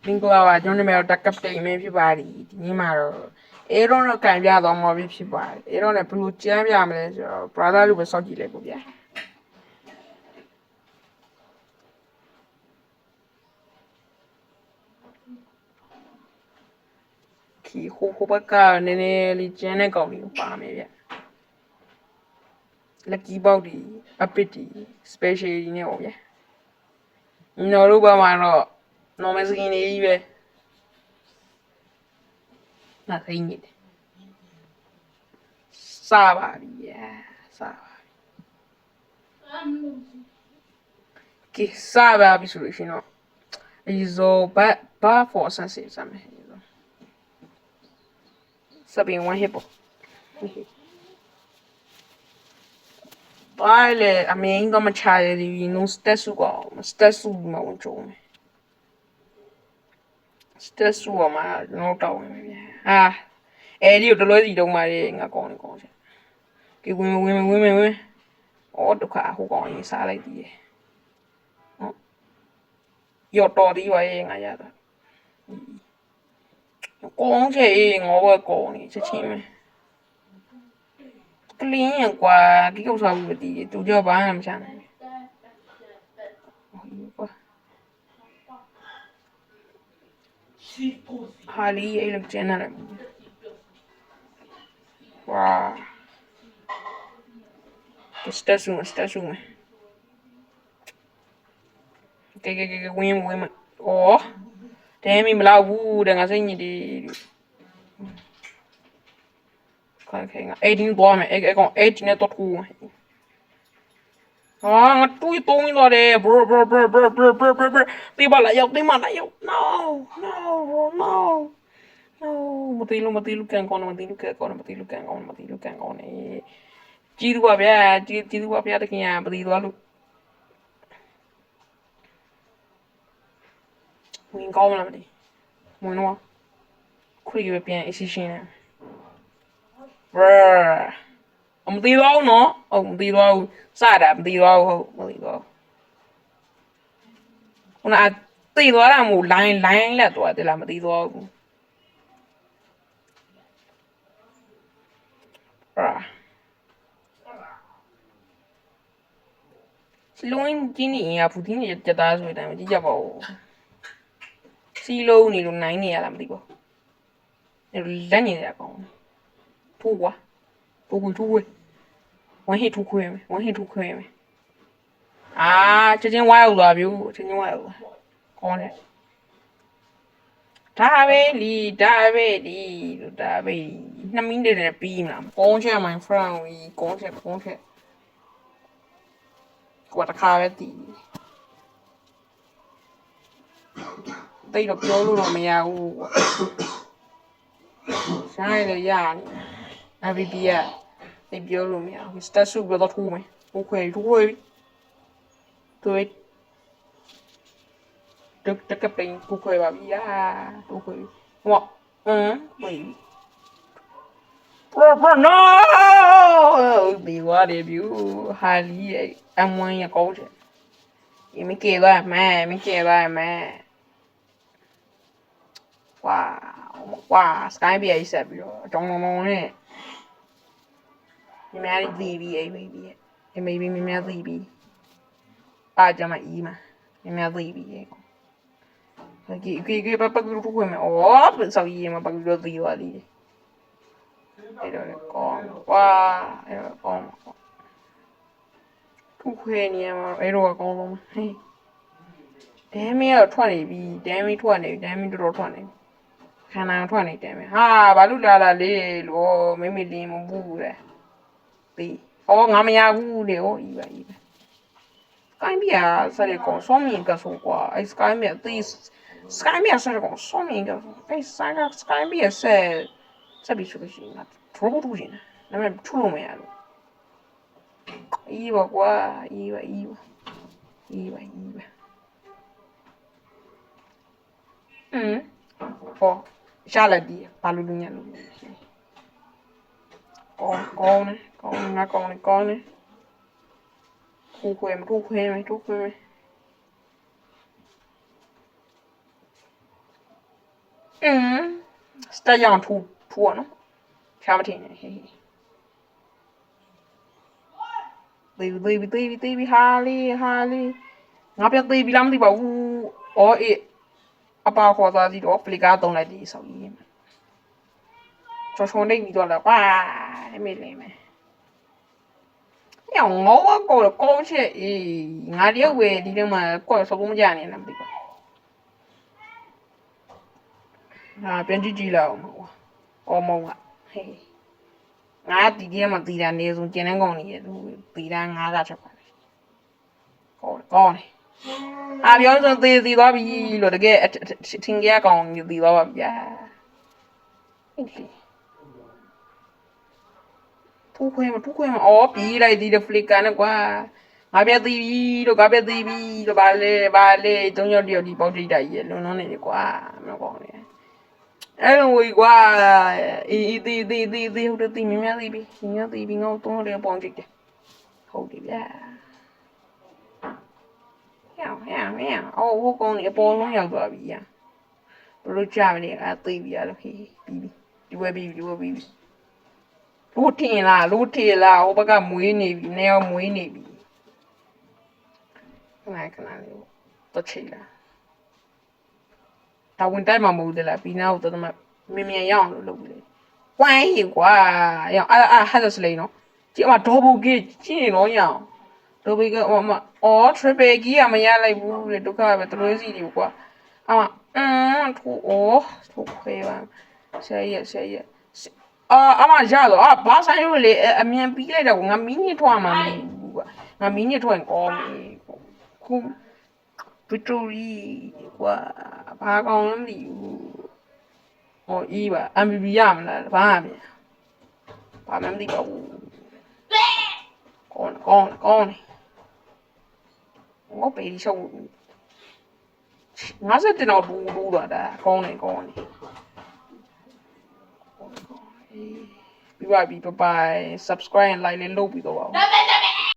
မင်္ဂလာပါကျွန်တော်နာမည်တော့တက်ကပ်တိန်မင်းဖြစ်ပါတယ်ဒီနေ့မှာတော့အေရွန်တော့ကန်ပြသွားမှာဖြစ်ပါတယ်အေရွန်နဲ့ဘယ်လိုကြမ်းပြမလဲဆိုတော့ brother လို့ပဲစောင့်ကြည့်လိုက်ကိုဗျာခီဟိုဘက်ကနည်းနည်းလေးကျန်းတဲ့ကောင်လေးကိုပါမယ်ဗျလက်ကြီးပေါက်ဒီအပစ်ဒီ special ဒီနဲ့ပေါ့ဗျာကျွန်တော်တို့ဘာမှတော့ normal skin လေးကြီးပဲငါသိနေတယ်စပါပြီဗျာစပါကဲစပါပြီဆိုလို့ရှိရင်တော့အီဇိုဘာ for sunset စမယ်စပင်း1 hit ပေါ့ဘာလဲအမင်းတော့မချရသေးဘူး no stat စုကော stat စုမှာဝင်ကြုံမယ် stat စုမှာကျွန်တော်တောင်းဝင်ပြီဗျာအဲဒီကိုတလွဲစီတုံးပါလေငါကောင်းနေကောင်းချက်ကဲဝင်အော်ဒုက္ခဟိုကောင်းရေးစားလိုက်သေးတယ်ဟုတ်ရော်တော်ဒီပါရဲ့ငါရတာကောင်းချက်အေးငေါဘကောင်းနေချက်ချင်းပဲကလင်းရကွာဒီကုတ်စားဘူးမတည်သူကြောဘာမှမချနိုင်ဟာလီအဲ့လိုကျန်နေတယ်ဝါစတက်ဆူမယ်ကဲဝင်မအော်တဲမီမလောက်ဘူးတဲ့ငါစိတ်ညစ်ဒီခိုင်ငါ18သွားမယ်အဲ့ကောင်18နဲ့တော့ထူငါတူးတုံးနေတယ် bro တေးပါလာရောက် noမတီးလို့ကန်ကောင်းနေကြီးသူပါဗျာကြီးသူပါဗျာတခင်ပတီးသွားလို့ဝင်ကောင်းမလားမသိဝင်တော့ခွေရပြန်အစီရှင်းနေမတီးတော့နော်ဟုတ်မတီးတော့စတာမတီးတော့ဟုတ်မတီးတော့ခုနတီးသွားတာမို့ line လက်သွားတယ်လားမတီးတော့ဘူးလုံးကြီးနေရဖူတင်းနေကြသားဆိုတဲ့အတိုင်းကြည့်ကြပါဦးစီလုံးနေလို့နိုင်နေရလားမသိဘူးလက်နေရကောင်ထိုးကွာထိုးခွေဝမ်းဟစ်ထိုးခွေမယ်ချက်ချင်းဝါရောက်သွားပြီချက်ချင်းဝါရောက်သွားကောင်းတယ်ဒါပဲလီ2မိနစ်နဲ့ပြီးမလားကောင်းချက် my friend ကောင်းချက်ကွာတခါပဲတည်တိတ်တော့ပြောလို့တော့မရဘူးဆိုင်လေရနေ AVP ကတိတ်ပြောလို့မရဘူး stat စုတော့ထိုးမယ်ခွေတွေ့တကပိန်ခွေပါဗျာထိုးခွေဟောဝေးno ဒီဝါရီဗျူဟာလီM1 ရကောင်းတယ်မကေပါမယ်ဝါစကိုင်းပြရေးဆက်ပြီးတော့တောင်းနဲ့မြများလေးသေးပြီးမေဘီမြများသေးပြီးအားကြမှာအီးမှာမြများသေးပြီးကေပပကူထိုးခွင့်မယ်အော်ဆောက်ရေးမှာပကူတော့သေးပါသေးတယ်အဲ့တော့ကောင်းဝါအဲ့တော့ကောင်းထိုးခွင့်နေမှာအဲ့တော့ကောင်းလုံးဟေးဒဲမီကတော့ထွက်နေပြီဒဲမီတော်တော်ထွက်နေခန္ဓာထွက်နေတယ်ဟာဘာလို့လာလေလို့မိမိလင်းမဘူးတဲ့ပြီးငါမရဘူးလေဤပါကိုင်းပြဆက်ရကောင်ဆုံးမြင်ကဆိုကွာအဲ့စကိုင်းမြစကိုင်းမြဆက်ရကောင်ဆုံးမြင်ကအဲ့စကိုင်းပြဆက်ပြီးဆိုလို့ရှိရင်ထိုးရင်ဒါပေမဲ့ထူလို့မရလို့ဤပါကွာဤပါဟောရှာလက်ဒီဘာလို့ညလို့ကောင်းနေထိုးခွေမယ် စတက်ရောင်ထူရနော်ဖျားမထင်နဲ့ဟေးသေးပြီဟာလေးငါပြန်သေးပြီလားမသိပါဘူးအော်အေးအပါခေါ်သွားစီတော့ဖလီကာသုံးလိုက်ဒီဆောက်ကြီးချောချောနေပြီးတော့လာကွာမေးလိမ့်မယ်ရောငေါကောချက်အေးငါတယောက်ပဲဒီထဲမှာကောက်စောကုန်မကြနေလားမသိပါဟာပြန်ကြည့်လိုက်အောင်ကွာအော်မောင်ကဟေးငါဒီထဲမှာတီတာနေဆုံးကျန်တဲ့ကောင်နေရသူတီတာငါးကချက်ပါတယ်ကောင်းတယ်အာပြောဆိုသေးသွားပြီလို့တကယ်ထင်ကြကောင်သေးသွားပါဗျာထူခွဲမအော်ပြီးလိုက်ဒီဖလစ်ကန်ကွာငါပြသေးပြီလို့ဘာလဲတုံးရောက်တယောက်ဒီပေါက်ထိတ်တာကြီးလွန်နေတယ်ကွာမကောင်းနဲ့အဲ့လိုကြီးကွာအေးသေးဟုတ်တယ်သေးမြသေးပြီငါတုံးရောက်တယောက်ပေါက်ထိတ်တယ်ဟုတ်တယ်ဗျာအော်ဟိုကောင်ကြီးအပေါ်လုံးရောက်သွားပြီညာဘလို့ကြမလဲအသေးပြီရလို့ဟေးပြီးဒီဝဲပြီးလူထင်လားဟိုဘက်ကမွေးနေပြီနေအောင်မွေးနေပြီခဏလေးတော့ချိလာဒါဝင်တိုက်မှာမဟုတ်တယ်လားပြီးနောက်တော့မြန်ရအောင်လို့လုပ်ပြီကွမ်းဟေကွာရအောင်ဟာစလေးနော်ကြည့်အမဒေါ်ဘူကြီးကြည့်နော်ရအောင်ဒေါ်ဘူကအော် triple ကြီးကမရလိုက်ဘူးလေဒုက္ခပဲတလွဲစီတွေကွာအမထိုးခွဲပါဆရာရဲ့အမရတော့ဘာဆိုင်လို့လေအမြန်ပြီးလိုက်တော့ငါမီးညစ်ထွက်မှာမဟုတ်ဘူးကွာငါမီးညစ်ထွက်ရင်ကောင်းပြီခုဗီတိုရီကွာဘာကောင်းလဲမသိဘူးဟောအေးပါ MVP ရမလားဘာမှမသိပါဘူးကောင်းငါပေဒီရှောက်50တင်တော့ဘူးတော့ဒါကောင်းနေပြီးပါပြီ bye subscribe and like လေးလုပ်ပြီးတော့ပါဦး